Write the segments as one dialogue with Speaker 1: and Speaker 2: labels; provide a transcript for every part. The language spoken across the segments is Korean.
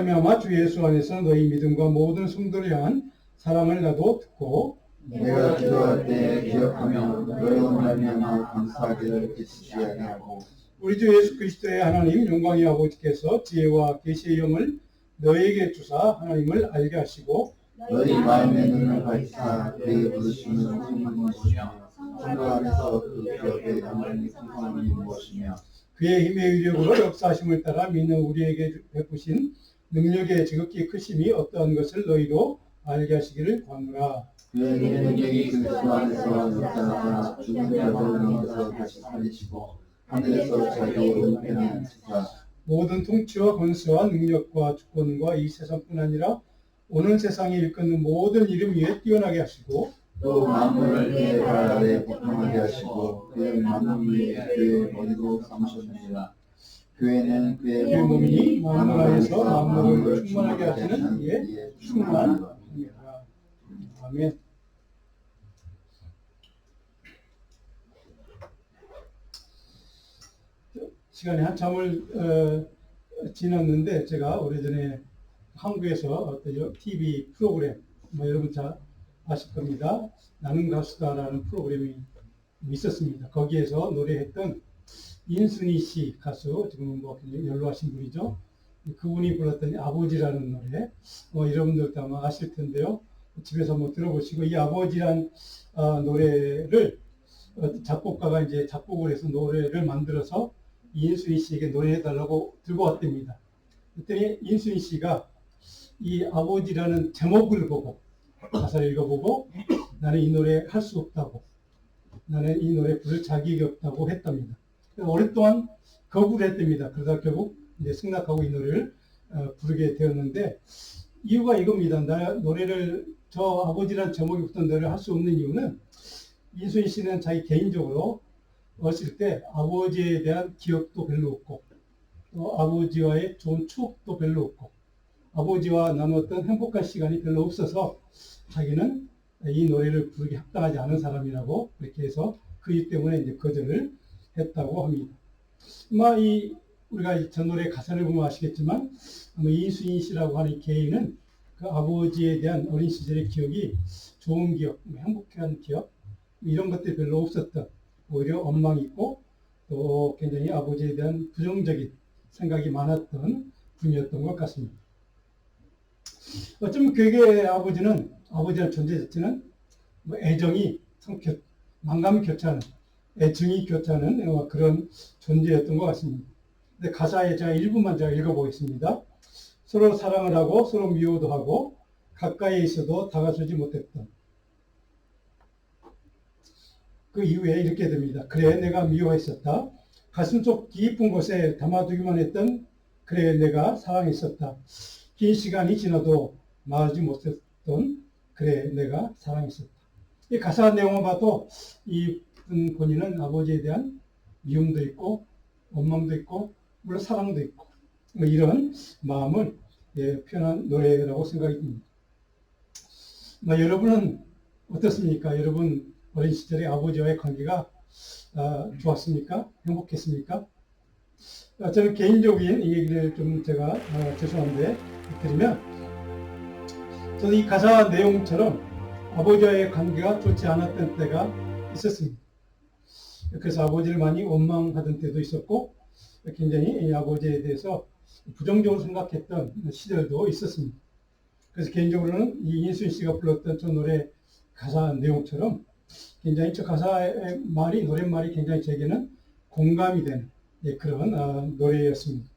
Speaker 1: 말미암아 주 예수 안에서 너희 믿음과 모든 성도를 향한 사랑을 나도 듣고
Speaker 2: 내가 기도할 때 기억하며 너희로 말미암아 감사하기를 그치지 아니하고
Speaker 1: 우리 주 예수 그리스도의 하나님 영광의 아버지께서 지혜와 계시의 영을 너희에게 주사 하나님을 알게 하시고
Speaker 2: 너희 마음의 눈을 밝히사 그에게 부르시는 성품이 무엇이며 성도 안에서 그 기업의 영원히 풍성함이 무엇이며
Speaker 1: 그의 힘의 위력으로 역사하심을 따라 믿는 우리에게 베푸신 능력의 지극히 크심이 어떠한 것을 너희도 알게 하시기를 구하노라.
Speaker 2: 그의 능력이 그리스도 안에서 나타나 죽은 자들 가운데서 다시 살리시고 하늘에서 자기 오른편에 앉히사
Speaker 1: 모든 통치와 권세와 능력과 주권과 이 세상뿐 아니라 오는 세상에 일컫는 모든 이름 위에 뛰어나게 하시고
Speaker 2: 또 만물을 그의 발 아래 복종하게 하시고 그의 만물 위에 그의 머리도 삼으셨느니라. 교회는 그의
Speaker 1: 몸이니 만물 안에서 만물을 충만하게 하시는 이의 충만함이라. 아멘. 시간이 한참을 지났는데 제가 오래전에 한국에서 어떤 TV 프로그램 여러분 잘 아실 겁니다. 나는 가수다라는 프로그램이 있었습니다. 거기에서 노래했던 인순이 씨 가수, 지금 굉장히 연로하신 분이죠. 그분이 불렀던 아버지라는 노래, 여러분들도 아마 아실 텐데요. 집에서 한번 들어보시고, 이 아버지란 노래를 작곡가가 이제 작곡을 해서 노래를 만들어서 인순이 씨에게 노래해달라고 들고 왔답니다. 그랬더니 인순이 씨가 이 아버지라는 제목을 보고 가사를 읽어보고 나는 이 노래 할 수 없다고, 나는 이 노래 부를 자격이 없다고 했답니다. 오랫동안 거부를 했답니다. 그러다 결국 이제 승낙하고 이 노래를 부르게 되었는데 이유가 이겁니다. 저 아버지라는 제목이 붙은 노래를 할 수 없는 이유는 인순이 씨는 자기 개인적으로 어렸을 때 아버지에 대한 기억도 별로 없고 또 아버지와의 좋은 추억도 별로 없고 아버지와 나눴던 행복한 시간이 별로 없어서 자기는 이 노래를 부르기 합당하지 않은 사람이라고 그렇게 해서 그 이유 때문에 이제 거절을 했다고 합니다. 아마 우리가 전 노래 가사를 보면 아시겠지만 아마 이순희 씨라고 하는 개인은 그 아버지에 대한 어린 시절의 기억이 좋은 기억, 행복한 기억 이런 것들이 별로 없었던 오히려 엉망이 있고 또 굉장히 아버지에 대한 부정적인 생각이 많았던 분이었던 것 같습니다. 어쩌면 그에게 아버지라는 존재 자체는 애정이 만감이 교차하는, 애증이 교차하는 그런 존재였던 것 같습니다. 근데 가사에 제가 일부만 제가 읽어보겠습니다. 서로 사랑을 하고 서로 미워도 하고 가까이에 있어도 다가서지 못했던 그 이후에 이렇게 됩니다. 그래 내가 미워했었다. 가슴속 깊은 곳에 담아두기만 했던 그래 내가 사랑했었다. 긴 시간이 지나도 말하지 못했던 그래 내가 사랑했었다. 이 가사 내용을 봐도 이 본인은 아버지에 대한 미움도 있고 원망도 있고 물론 사랑도 있고 이런 마음을 표현한 노래라고 생각이 듭니다. 여러분은 어떻습니까? 여러분 어린 시절에 아버지와의 관계가 좋았습니까? 행복했습니까? 저는 개인적인 이 얘기를 좀 제가 죄송한데 드리면 저는 이 가사 내용처럼 아버지와의 관계가 좋지 않았던 때가 있었습니다. 그래서 아버지를 많이 원망하던 때도 있었고 굉장히 이 아버지에 대해서 부정적으로 생각했던 시절도 있었습니다. 그래서 개인적으로는 이 인순 씨가 불렀던 저 노래 가사 내용처럼 굉장히 저 가사의 노랫말이 굉장히 제게는 공감이 되는 그런 노래였습니다.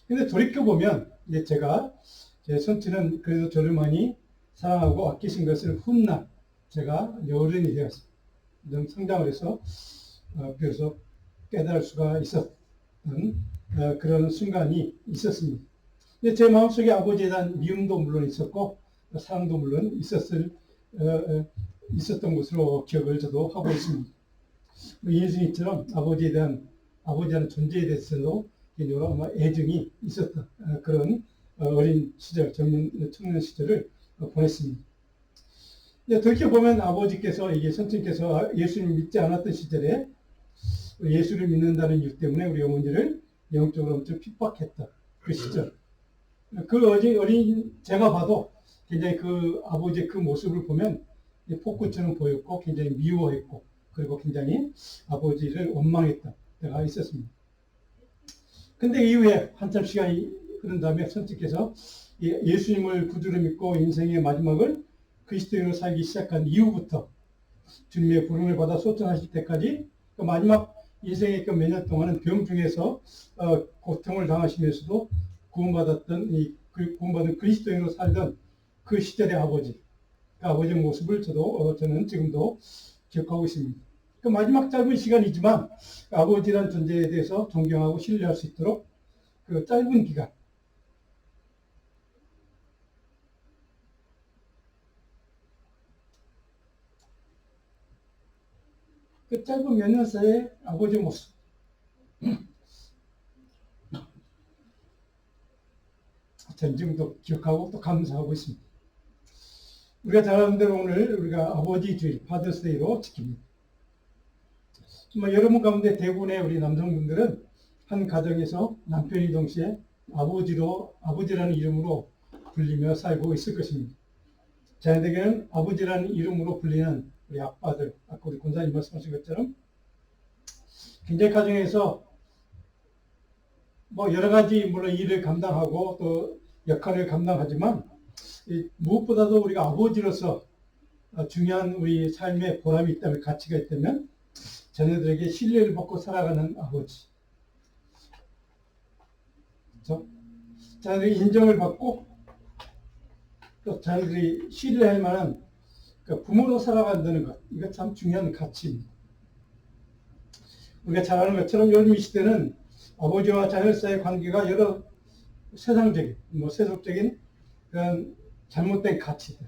Speaker 1: 근데 돌이켜보면 제가 제 손치는 그래도 저를 많이 사랑하고 아끼신 것을 훗날 제가 어른이 되었습니다. 좀 성장을 해서 비로소 깨달을 수가 있었던 그런 순간이 있었습니다. 근데 제 마음속에 아버지에 대한 미움도 물론 있었고 사랑도 물론 있었던 것으로 기억을 저도 하고 있습니다. 예수님처럼 아버지라는 존재에 대해서도 개인적으로 아마 애정이 있었던 그런 어린 시절, 청년 시절을 보냈습니다. 돌이켜보면 아버지께서, 선생님께서 예수님을 믿지 않았던 시절에 예수를 믿는다는 이유 때문에 우리 어머니를 영적으로 엄청 핍박했던 그 시절. 그 어린 제가 봐도 굉장히 그 아버지의 그 모습을 보면 폭군처럼 보였고 굉장히 미워했고 그리고 굉장히 아버지를 원망했던 때가 있었습니다. 근데 이후에 한참 시간이 흐른 다음에 선생께서 예수님을 구주로 믿고 인생의 마지막을 그리스도인으로 살기 시작한 이후부터 주님의 부름을 받아 소천하실 때까지 그 마지막 인생의 그 몇 년 동안은 병 중에서 고통을 당하시면서도 구원받은 그리스도인으로 살던 그 시절의 아버지, 그 아버지의 모습을 저는 지금도 기억하고 있습니다. 그 마지막 짧은 시간이지만 아버지란 존재에 대해서 존경하고 신뢰할 수 있도록 그 짧은 기간, 그 짧은 몇 년 사이의 아버지의 모습, 전 지금도 기억하고 또 감사하고 있습니다. 우리가 잘 아는 대로 오늘 우리가 아버지 주일, 파더스데이로 지킵니다. 여러분 가운데 대부분의 우리 남성분들은 한 가정에서 남편이 동시에 아버지라는 이름으로 불리며 살고 있을 것입니다. 자녀에게는 아버지라는 이름으로 불리는 우리 아빠들, 아까 우리 권사님 말씀하신 것처럼 굉장히 가정에서 여러 가지 물론 일을 감당하고 또 역할을 감당하지만 무엇보다도 우리가 아버지로서 중요한 우리 삶의 보람이 있다면 가치가 있다면 자녀들에게 신뢰를 받고 살아가는 아버지, 그렇죠? 자녀들이 인정을 받고 또 자녀들이 신뢰할 만한 부모로 살아간다는 것, 이거 참 중요한 가치입니다. 우리가 잘 아는 것처럼 요즘 이 시대는 아버지와 자녀 사이의 관계가 여러 세상적인, 세속적인 그런 잘못된 가치들,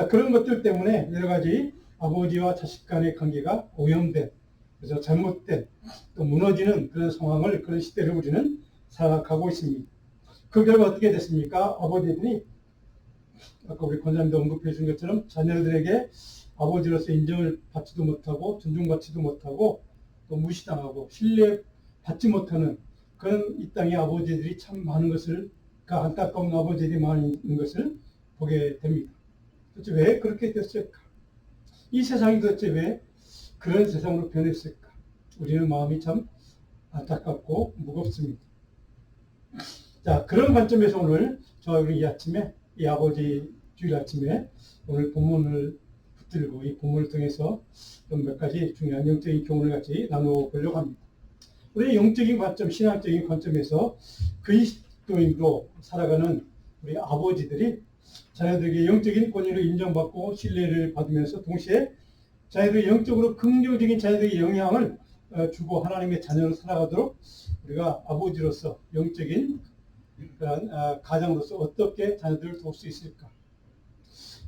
Speaker 1: 그런 것들 때문에 여러 가지 아버지와 자식 간의 관계가 오염된, 그래서 잘못된, 또 무너지는 그런 상황을, 그런 시대를 우리는 살아가고 있습니다. 그 결과 어떻게 됐습니까? 아버지들이 아까 우리 권사님도 언급해 준 것처럼 자녀들에게 아버지로서 인정을 받지도 못하고 존중받지도 못하고 또 무시당하고 신뢰받지 못하는 그런 이 땅의 아버지들이 참 많은 것을, 그 안타까운 아버지들이 많은 것을 보게 됩니다. 도대체 왜 그렇게 됐을까? 이 세상이 도대체 왜 그런 세상으로 변했을까? 우리는 마음이 참 안타깝고 무겁습니다. 자, 그런 관점에서 오늘 우리 이 아버지 주일 아침에 오늘 본문을 붙들고 이 본문을 통해서 몇 가지 중요한 영적인 교훈을 같이 나눠보려고 합니다. 우리의 영적인 관점, 신앙적인 관점에서 그리스도인으로 살아가는 우리 아버지들이 자녀들에게 영적인 권위를 인정받고 신뢰를 받으면서 동시에 자녀들이 영적으로 긍정적인 자녀들에게 영향을 주고 하나님의 자녀로 살아가도록 우리가 아버지로서 영적인 그런 가장으로서 어떻게 자녀들을 도울 수 있을까?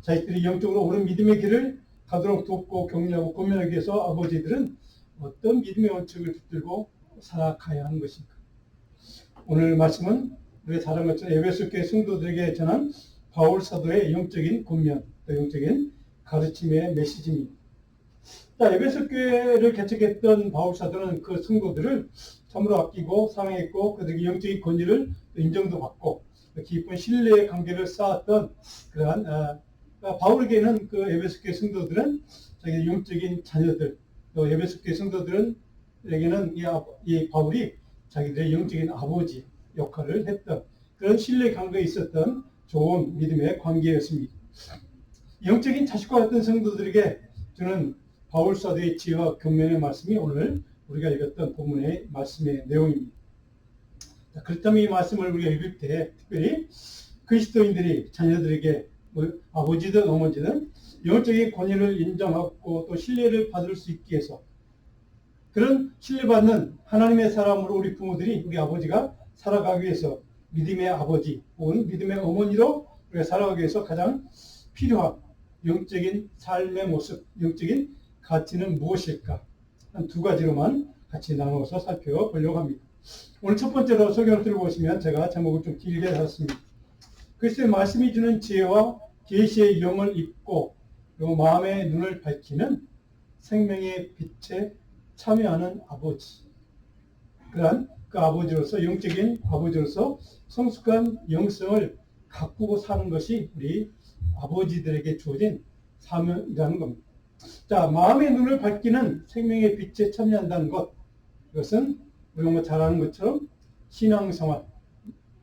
Speaker 1: 자식들이 영적으로 옳은 믿음의 길을 가도록 돕고 격려하고 권면하기 위해서 아버지들은 어떤 믿음의 원칙을 붙들고 살아가야 하는 것인가? 오늘 말씀은 우리가 잘 아는 것처럼 에베소 교회 성도들에게 전한 바울 사도의 영적인 권면, 또 영적인 가르침의 메시지입니다. 에베소 교회를 개척했던 바울 사도는 그 성도들을 참으로 아끼고 사랑했고 그들에게 영적인 권위를 인정도 받고 깊은 신뢰의 관계를 쌓았던 그러한 바울에게는 그 에베소 교회 성도들은 자기 영적인 자녀들, 또 에베소 교회 성도들에게는 이 바울이 자기들의 영적인 아버지 역할을 했던 그런 신뢰 관계에 있었던 좋은 믿음의 관계였습니다. 영적인 자식과 같은 성도들에게 저는 바울 사도의 지혜와 격려의 말씀이 오늘 우리가 읽었던 본문의 말씀의 내용입니다. 그렇다면 이 말씀을 우리가 읽을 때 특별히 그리스도인들이 자녀들에게 아버지든 어머니든 영적인 권위를 인정하고 또 신뢰를 받을 수 있기 위해서 그런 신뢰받는 하나님의 사람으로 우리 부모들이 우리 아버지가 살아가기 위해서 믿음의 아버지 혹은 믿음의 어머니로 우리가 살아가기 위해서 가장 필요한 영적인 삶의 모습, 영적인 가치는 무엇일까? 한 두 가지로만 같이 나눠서 살펴보려고 합니다. 오늘 첫 번째로 설교를 들어보시면 제가 제목을 좀 길게 달았습니다. 그리스도의 말씀이 주는 지혜와 계시의 영을 입고 그리고 마음의 눈을 밝히는 생명의 빛에 참여하는 아버지. 그러한 그 아버지로서, 영적인 아버지로서 성숙한 영성을 가꾸고 사는 것이 우리 아버지들에게 주어진 사명이라는 겁니다. 자, 마음의 눈을 밝히는 생명의 빛에 참여한다는 것. 이것은 우리가 잘 아는 것처럼 신앙생활,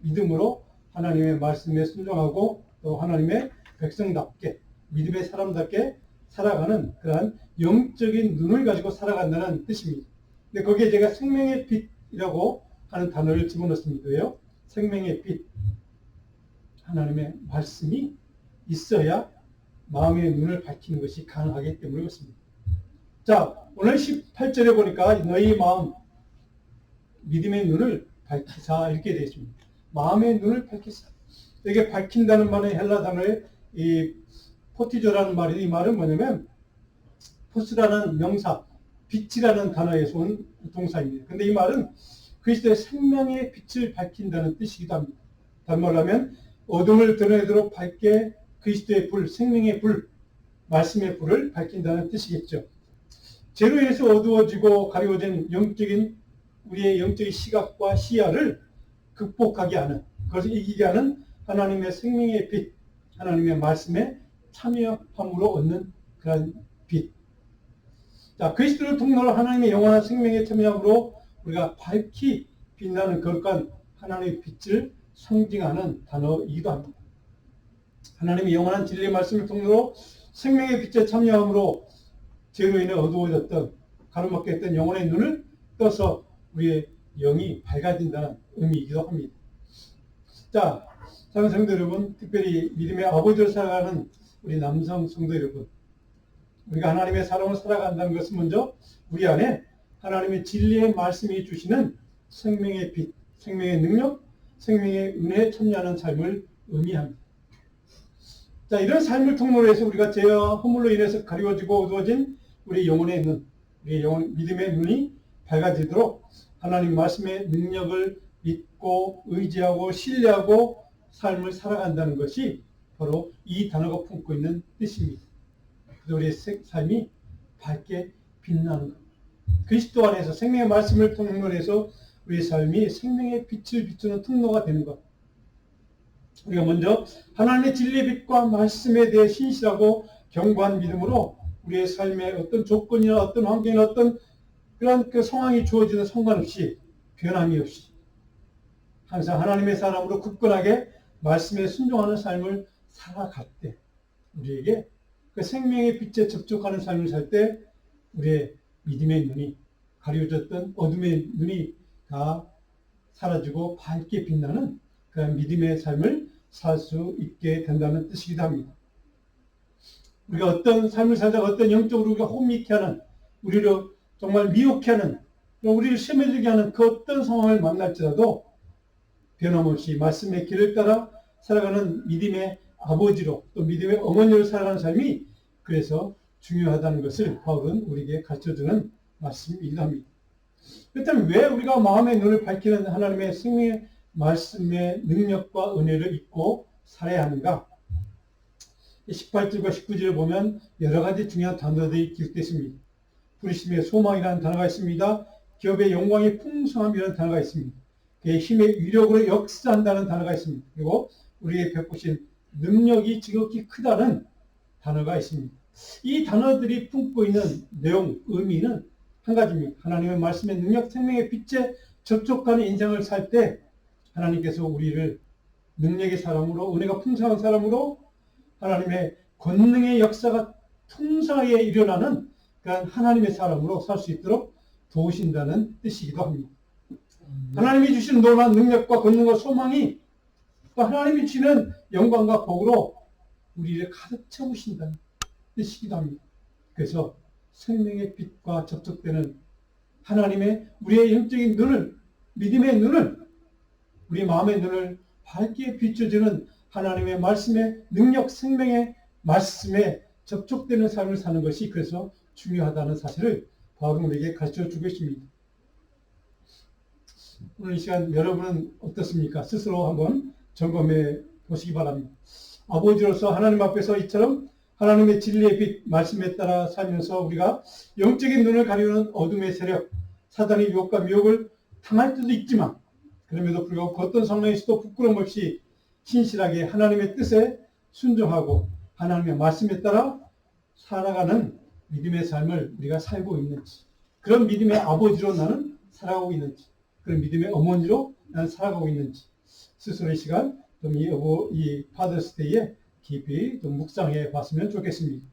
Speaker 1: 믿음으로 하나님의 말씀에 순종하고 또 하나님의 백성답게, 믿음의 사람답게 살아가는 그러한 영적인 눈을 가지고 살아간다는 뜻입니다. 근데 거기에 제가 생명의 빛이라고 하는 단어를 집어넣습니다. 왜요? 생명의 빛. 하나님의 말씀이 있어야 마음의 눈을 밝히는 것이 가능하기 때문에 그렇습니다. 자, 오늘 18절에 보니까 너희 마음, 믿음의 눈을 밝히사 이렇게 되어 있습니다. 마음의 눈을 밝히사. 이게 밝힌다는 말의 헬라 단어의 이 포티조라는 말이, 이 말은 뭐냐면 포스라는 명사, 빛이라는 단어에서 온 동사입니다. 근데 이 말은 그리스도의 생명의 빛을 밝힌다는 뜻이기도 합니다. 다른 말로 하면 어둠을 드러내도록 밝게 그리스도의 불, 생명의 불, 말씀의 불을 밝힌다는 뜻이겠죠. 죄로 인해서 어두워지고 가려워진 우리의 영적인 시각과 시야를 극복하게 하는, 그것을 이기게 하는 하나님의 생명의 빛, 하나님의 말씀에 참여함으로 얻는 그런 빛. 자, 그리스도를 통로로 하나님의 영원한 생명에 참여함으로 우리가 밝히 빛나는 거룩한 하나님의 빛을 상징하는 단어이기도 합니다. 하나님의 영원한 진리의 말씀을 통로로 생명의 빛에 참여함으로 죄로 인해 어두워졌던, 가로막혀 있던 영혼의 눈을 떠서 우리의 영이 밝아진다는 의미이기도 합니다. 자, 사랑하는 성도 여러분, 특별히 믿음의 아버지로 살아가는 우리 남성 성도 여러분, 우리가 하나님의 사랑을 살아간다는 것은 먼저 우리 안에 하나님의 진리의 말씀이 주시는 생명의 빛, 생명의 능력, 생명의 은혜에 참여하는 삶을 의미합니다. 자, 이런 삶을 통로로 해서 우리가 죄와 허물로 인해서 가리워지고 어두워진 우리 영혼의 눈, 우리 믿음의 눈이 밝아지도록 하나님 말씀의 능력을 믿고 의지하고 신뢰하고 삶을 살아간다는 것이 바로 이 단어가 품고 있는 뜻입니다. 그래서 우리의 삶이 밝게 빛나는 것. 그리스도 안에서 생명의 말씀을 통로로 해서 우리의 삶이 생명의 빛을 비추는 통로가 되는 것. 우리가 먼저 하나님의 진리의 빛과 말씀에 대해 신실하고 견고한 믿음으로 우리의 삶의 어떤 조건이나 어떤 환경이나 어떤 그런 그 상황이 주어지는 상관없이 변함이 없이 항상 하나님의 사람으로 굳건하게 말씀에 순종하는 삶을 살아갈 때 우리에게 그 생명의 빛에 접촉하는 삶을 살 때 우리의 믿음의 눈이 가려졌던 어둠의 눈이 다 사라지고 밝게 빛나는 그런 믿음의 삶을 살 수 있게 된다는 뜻이기도 합니다. 우리가 어떤 삶을 살다가 어떤 영적으로 우리가 혼미케 하는, 우리를 정말 미혹케 하는, 우리를 세매들게 하는 그 어떤 상황을 만날지라도 변함없이 말씀의 길을 따라 살아가는 믿음의 아버지로 또 믿음의 어머니로 살아가는 삶이 그래서 중요하다는 것을 바울은 우리에게 가르쳐주는 말씀이기도 합니다. 그렇다면 왜 우리가 마음의 눈을 밝히는 하나님의 생명의 말씀의 능력과 은혜를 잊고 살아야 하는가? 18절과 19절을 보면 여러 가지 중요한 단어들이 기록되어 있습니다. 부르심의 소망이라는 단어가 있습니다. 기업의 영광의 풍성함이라는 단어가 있습니다. 그의 힘의 위력으로 역사한다는 단어가 있습니다. 그리고 우리에게 베푸신 능력이 지극히 크다는 단어가 있습니다. 이 단어들이 품고 있는 내용, 의미는 한 가지입니다. 하나님의 말씀의 능력, 생명의 빛에 접촉하는 인생을 살 때 하나님께서 우리를 능력의 사람으로, 은혜가 풍성한 사람으로 하나님의 권능의 역사가 풍성하게 일어나는 그런 하나님의 사람으로 살 수 있도록 도우신다는 뜻이기도 합니다. 하나님이 주신 놀라운 능력과 권능과 소망이 또 하나님이 주시는 영광과 복으로 우리를 가득 채우신다는 뜻이기도 합니다. 그래서 생명의 빛과 접촉되는 하나님의 우리의 영적인 눈을, 믿음의 눈을, 우리 마음의 눈을 밝게 비춰주는 하나님의 말씀의 능력, 생명의 말씀에 접촉되는 삶을 사는 것이 그래서 중요하다는 사실을 바울은 우리에게 가르쳐주고 있습니다. 오늘 이 시간 여러분은 어떻습니까? 스스로 한번 점검해 보시기 바랍니다. 아버지로서 하나님 앞에서 이처럼 하나님의 진리의 빛, 말씀에 따라 살면서 우리가 영적인 눈을 가리우는 어둠의 세력, 사단의 유혹과 미혹을 당할 때도 있지만 그럼에도 불구하고 그 어떤 상황에서도 부끄럼 없이 신실하게 하나님의 뜻에 순종하고 하나님의 말씀에 따라 살아가는 믿음의 삶을 우리가 살고 있는지, 그런 믿음의 아버지로 나는 살아가고 있는지, 그런 믿음의 어머니로 나는 살아가고 있는지 스스로의 시간 좀 이 파더스데이에 깊이 좀 묵상해 봤으면 좋겠습니다.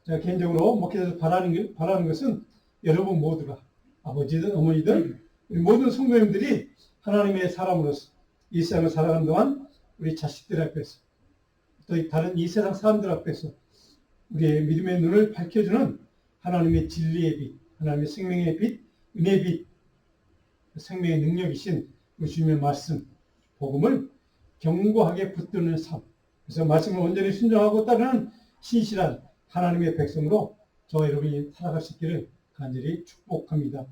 Speaker 1: 제가 개인적으로 목회자에서 바라는 것은 여러분 모두가 아버지든 어머니든 우리 모든 성도님들이 하나님의 사람으로서 이 세상을 살아가는 동안 우리 자식들 앞에서 또 다른 이 세상 사람들 앞에서 우리의 믿음의 눈을 밝혀주는 하나님의 진리의 빛, 하나님의 생명의 빛, 은혜의 빛, 생명의 능력이신 우리 주님의 말씀, 복음을 견고하게 붙드는 삶, 그래서 말씀을 온전히 순종하고 따르는 신실한 하나님의 백성으로 저와 여러분이 살아갈 수 있기를 간절히 축복합니다.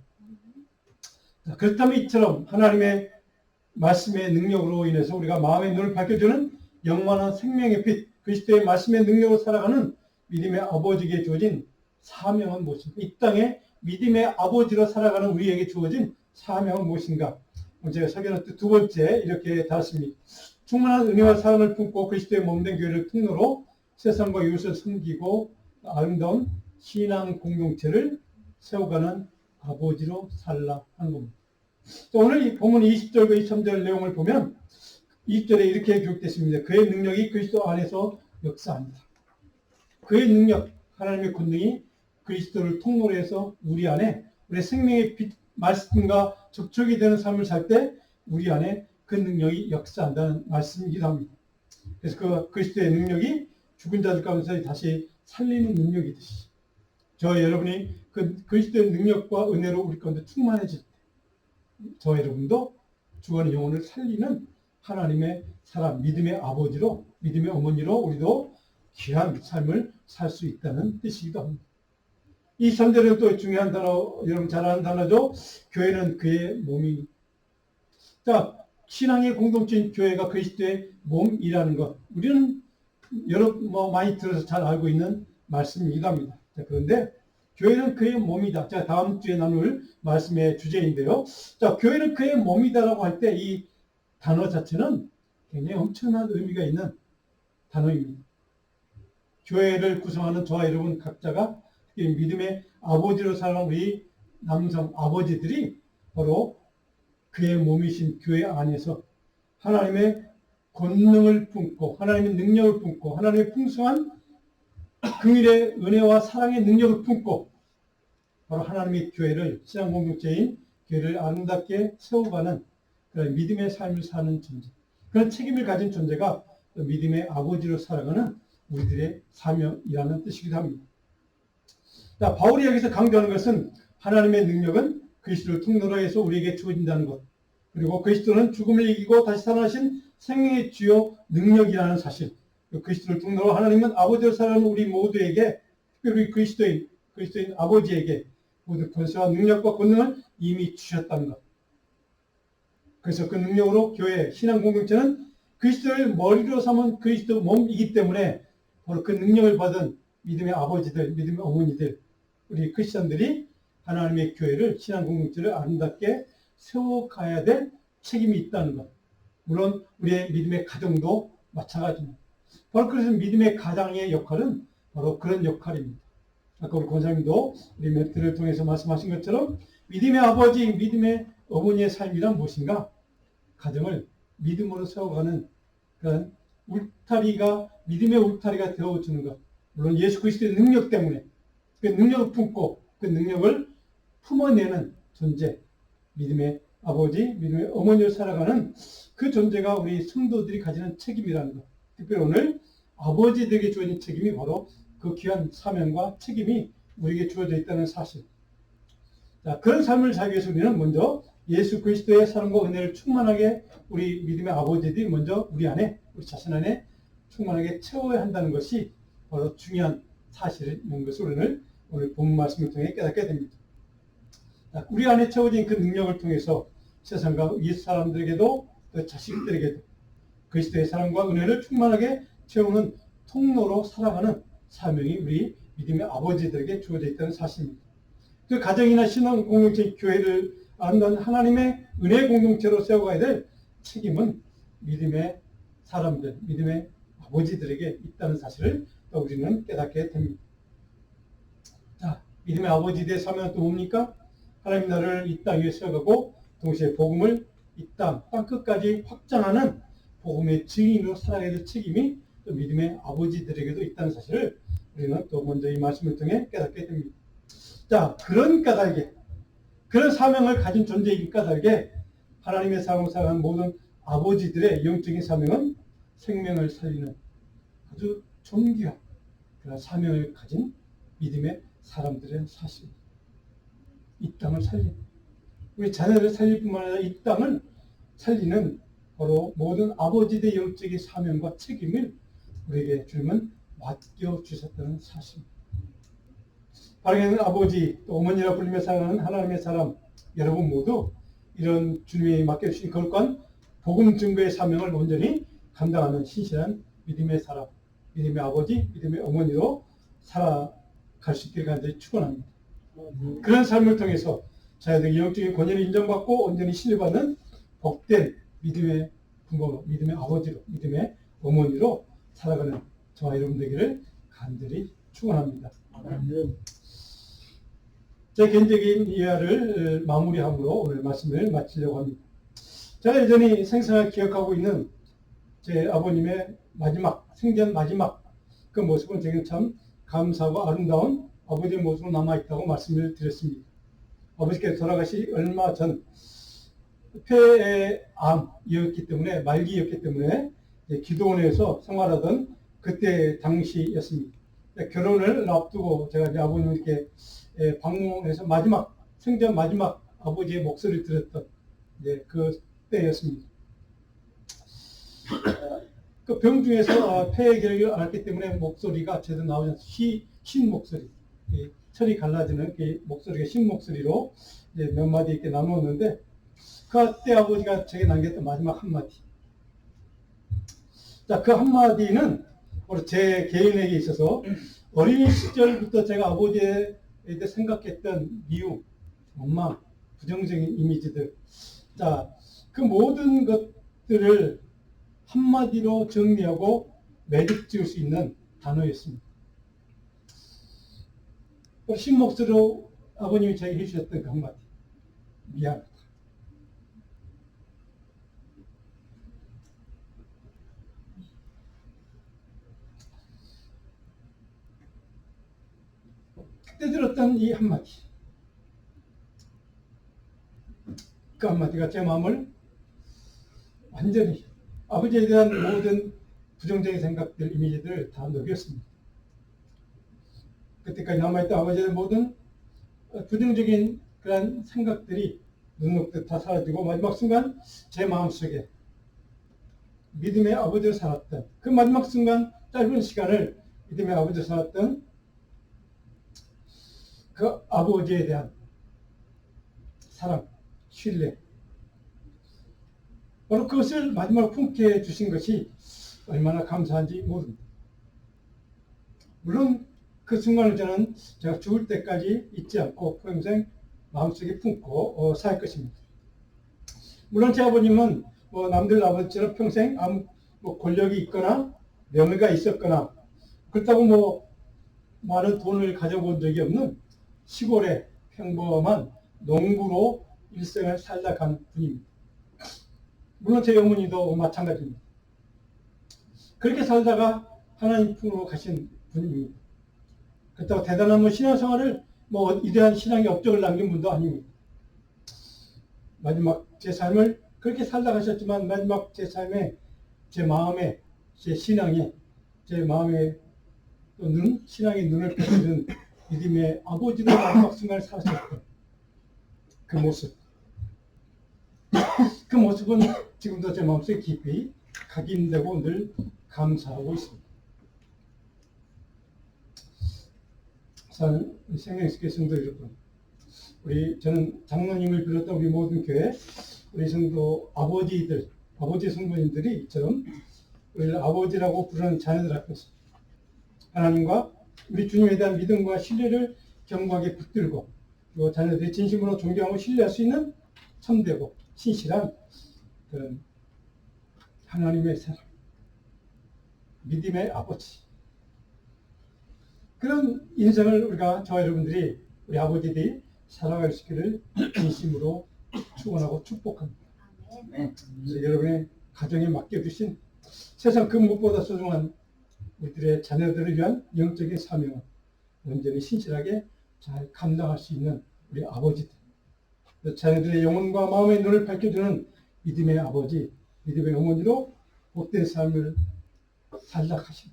Speaker 1: 그렇다면 이처럼 하나님의 말씀의 능력으로 인해서 우리가 마음의 눈을 밝혀주는 영원한 생명의 빛, 그리스도의 말씀의 능력으로 살아가는 믿음의 아버지에게 주어진 사명은 무엇인가? 이 땅에 믿음의 아버지로 살아가는 우리에게 주어진 사명은 무엇인가? 제가 설교는 두 번째 이렇게 닿았습니다. 충만한 은혜와 사랑을 품고 그리스도의 몸된 교회를 통로로 세상과 이웃을 섬기고 아름다운 신앙 공동체를 세워가는 아버지로 살라 하는 겁니다. 오늘 이 본문 20절과 23절 내용을 보면 20절에 이렇게 기록됐습니다. 그의 능력이 그리스도 안에서 역사합니다. 그의 능력, 하나님의 권능이 그리스도를 통로로 해서 우리 안에 우리의 생명의 빛, 말씀과 접촉이 되는 삶을 살 때 우리 안에 그 능력이 역사한다는 말씀이기도 합니다. 그래서 그 그리스도의 능력이 죽은 자들 가운데서 다시 살리는 능력이듯이 저 여러분이 그 그리스도의 능력과 은혜로 우리 가운데 충만해질 때 저 여러분도 죽어가는 영혼을 살리는 하나님의 사람, 믿음의 아버지로, 믿음의 어머니로 우리도 귀한 삶을 살 수 있다는 뜻이기도 합니다. 이 3절은 또 중요한 단어, 여러분 잘 아는 단어죠. 교회는 그의 몸이. 자, 신앙의 공동체인 교회가 그리스도의 몸이라는 것. 우리는 많이 들어서 잘 알고 있는 말씀이기도 합니다. 자, 그런데 교회는 그의 몸이다. 자, 다음 주에 나눌 말씀의 주제인데요. 자, 교회는 그의 몸이다라고 할 때 이 단어 자체는 굉장히 엄청난 의미가 있는 단어입니다. 교회를 구성하는 저와 여러분 각자가 믿음의 아버지로 살아가는 우리 남성 아버지들이 바로 그의 몸이신 교회 안에서 하나님의 권능을 품고 하나님의 능력을 품고 하나님의 풍성한 긍휼의 은혜와 사랑의 능력을 품고 바로 하나님의 교회를 신앙 공동체인 교회를 아름답게 세워가는 그런 믿음의 삶을 사는 존재, 그런 책임을 가진 존재가 믿음의 아버지로 살아가는 우리들의 사명이라는 뜻이기도 합니다. 자, 바울이 여기서 강조하는 것은 하나님의 능력은 그리스도를 통로로 해서 우리에게 주어진다는 것, 그리고 그리스도는 죽음을 이기고 다시 살아나신 생명의 주요 능력이라는 사실, 그리스도를 통로로 하나님은 아버지로 살아가는 우리 모두에게, 특별히 그리스도인 아버지에게 모든 권세와 능력과 권능을 이미 주셨다는 것. 그래서 그 능력으로 교회, 신앙 공동체는 그리스도를 머리로 삼은 그리스도 몸이기 때문에 바로 그 능력을 받은 믿음의 아버지들, 믿음의 어머니들, 우리 크리스천들이 하나님의 교회를, 신앙 공동체를 아름답게 세워가야 될 책임이 있다는 것. 물론 우리의 믿음의 가정도 마찬가지입니다. 바로 그래서 믿음의 가장의 역할은 바로 그런 역할입니다. 아까 우리 권사님도 우리 멘트를 통해서 말씀하신 것처럼 믿음의 아버지, 믿음의 어머니의 삶이란 무엇인가? 가정을 믿음으로 세워가는 그런 울타리가, 믿음의 울타리가 되어주는 것. 물론 예수 그리스도의 능력 때문에 그 능력을 품고 그 능력을 품어내는 존재, 믿음의 아버지, 믿음의 어머니로 살아가는 그 존재가 우리 성도들이 가지는 책임이라는 것. 특별히 오늘 아버지들에게 주어진 책임이 바로 그 귀한 사명과 책임이 우리에게 주어져 있다는 사실. 자, 그런 삶을 살기 위해서 우리는 먼저 예수 그리스도의 사랑과 은혜를 충만하게 우리 믿음의 아버지들이 먼저 우리 안에, 우리 자신 안에 충만하게 채워야 한다는 것이 바로 중요한 사실인 것을 우리는 오늘 본 말씀을 통해 깨닫게 됩니다. 자, 우리 안에 채워진 그 능력을 통해서 세상과 이 사람들에게도 또 자식들에게도 그리스도의 사랑과 은혜를 충만하게 채우는 통로로 살아가는 사명이 우리 믿음의 아버지들에게 주어져 있다는 사실입니다. 그 가정이나 신앙 공동체 교회를 아름다운 하나님의 은혜 공동체로 세워가야 될 책임은 믿음의 사람들, 믿음의 아버지들에게 있다는 사실을 또 우리는 깨닫게 됩니다. 자, 믿음의 아버지들의 사명은 또 뭡니까? 하나님 나라를 이 땅 위에 세워가고 동시에 복음을 이 땅 끝까지 확장하는 복음의 증인으로 살아가야 될 책임이 또 믿음의 아버지들에게도 있다는 사실을 우리는 또 먼저 이 말씀을 통해 깨닫게 됩니다. 자, 그런 까닭에, 그런 사명을 가진 존재이기 까닭에 하나님의 사명을 살아가는 모든 아버지들의 영적인 사명은 생명을 살리는 아주 존귀한 그런 사명을 가진 믿음의 사람들의 사실. 이 땅을 살리는, 우리 자녀를 살릴 뿐만 아니라 이 땅을 살리는 바로 모든 아버지들의 영적인 사명과 책임을 우리에게 주님은 맡겨주셨다는 사실입니다. 바라기는 아버지, 또 어머니라 불리며 살아가는 하나님의 사람, 여러분 모두 이런 주님이 맡겨주신 거룩한 복음 증거의 사명을 온전히 감당하는 신실한 믿음의 사람, 믿음의 아버지, 믿음의 어머니로 살아갈 수 있기를 간절히 축원합니다. 그런 삶을 통해서 자녀들의 영적인 권위를 인정받고 온전히 신뢰받는 복된 믿음의 부모, 믿음의 아버지로, 믿음의 어머니로 살아가는 저와 여러분 되기를 간절히 축원합니다. 제 개인적인 이해를 마무리함으로 오늘 말씀을 마치려고 합니다. 제가 여전히 생생하게 기억하고 있는 제 아버님의 마지막, 생전 마지막 그 모습은 제게 참 감사하고 아름다운 아버지의 모습으로 남아있다고 말씀을 드렸습니다. 아버지께서 돌아가시 얼마 전 폐암이었기 때문에, 말기였기 때문에 기도원에서 생활하던 그때 당시였습니다. 결혼을 앞두고 제가 이제 아버님 이렇게 방문해서 마지막, 생전 마지막 아버지의 목소리를 들었던 그 때였습니다. 그 병 중에서 폐의 결핵을 앓았기 때문에 목소리가 제대로 나오지 않습니다. 쉰 목소리, 철이 갈라지는 그 목소리가 쉰 목소리로 몇 마디 이렇게 나누었는데, 그때 아버지가 제게 남겼던 마지막 한마디. 자, 그 한마디는 바로 제 개인에게 있어서 어린 시절부터 제가 아버지에 대해 생각했던 미움, 원망, 부정적인 이미지들, 자, 그 모든 것들을 한마디로 정리하고 매듭 지을 수 있는 단어였습니다. 신 목소리로 아버님이 저에게 해주셨던 그 한마디. 미안하다. 그때 들었던 이 한마디. 그 한마디가 제 마음을 완전히 아버지에 대한 모든 부정적인 생각들, 이미지들을 다 녹였습니다. 그때까지 남아있던 아버지의 모든 부정적인 그런 생각들이 눈 녹듯 다 사라지고 마지막 순간 제 마음속에 믿음의 아버지로 살았던 그 마지막 순간 짧은 시간을 믿음의 아버지로 살았던 그 아버지에 대한 사랑, 신뢰, 바로 그것을 마지막으로 품게 해주신 것이 얼마나 감사한지 모릅니다. 물론 그 순간을 저는 제가 죽을 때까지 잊지 않고 평생 마음속에 품고 살 것입니다. 물론 제 아버님은 남들 아버지처럼 평생 아무 권력이 있거나 명예가 있었거나 그렇다고 많은 돈을 가져본 적이 없는 시골의 평범한 농부로 일생을 살다 간 분입니다. 물론 제 어머니도 마찬가지입니다. 그렇게 살다가 하나님 품으로 가신 분입니다. 그렇다고 대단한 신앙생활을 이대한 신앙의 업적을 남긴 분도 아닙니다. 마지막 제 삶을 그렇게 살다 가셨지만 마지막 제 삶에 제 마음에 제 신앙에 제 마음에 또 신앙의 눈을 펴주는 믿음의 아버지로 마지막 순간을 살았었던 그 모습. 그 모습은 지금도 제 마음속에 깊이 각인되고 늘 감사하고 있습니다. 생명식의 성도 여러분, 저는 장로님을 비롯한 우리 모든 교회, 우리 성도 아버지들, 아버지 성도님들이 이처럼 우리를 아버지라고 부르는 자녀들 앞에서 하나님과 우리 주님에 대한 믿음과 신뢰를 견고하게 붙들고 그리고 자녀들이 진심으로 존경하고 신뢰할 수 있는 참되고 신실한 그런 하나님의 사람, 믿음의 아버지, 그런 인생을 우리가 저와 여러분들이 우리 아버지들이 살아갈 수 있기를 진심으로 축원하고 축복합니다. 그래서 여러분의 가정에 맡겨주신 세상 그 무엇보다 소중한 우리들의 자녀들을 위한 영적인 사명을 온전히 신실하게 잘 감당할 수 있는 우리 아버지들, 자녀들의 영혼과 마음의 눈을 밝혀주는 믿음의 아버지, 믿음의 어머니로 복된 삶을 살다 하신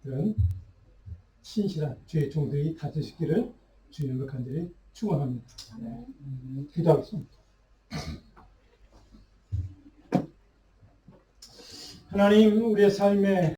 Speaker 1: 그런 신실한 주의 종들이 다 되시기를 주님을 간절히 축원합니다. 기도하겠습니다. 하나님, 우리의 삶에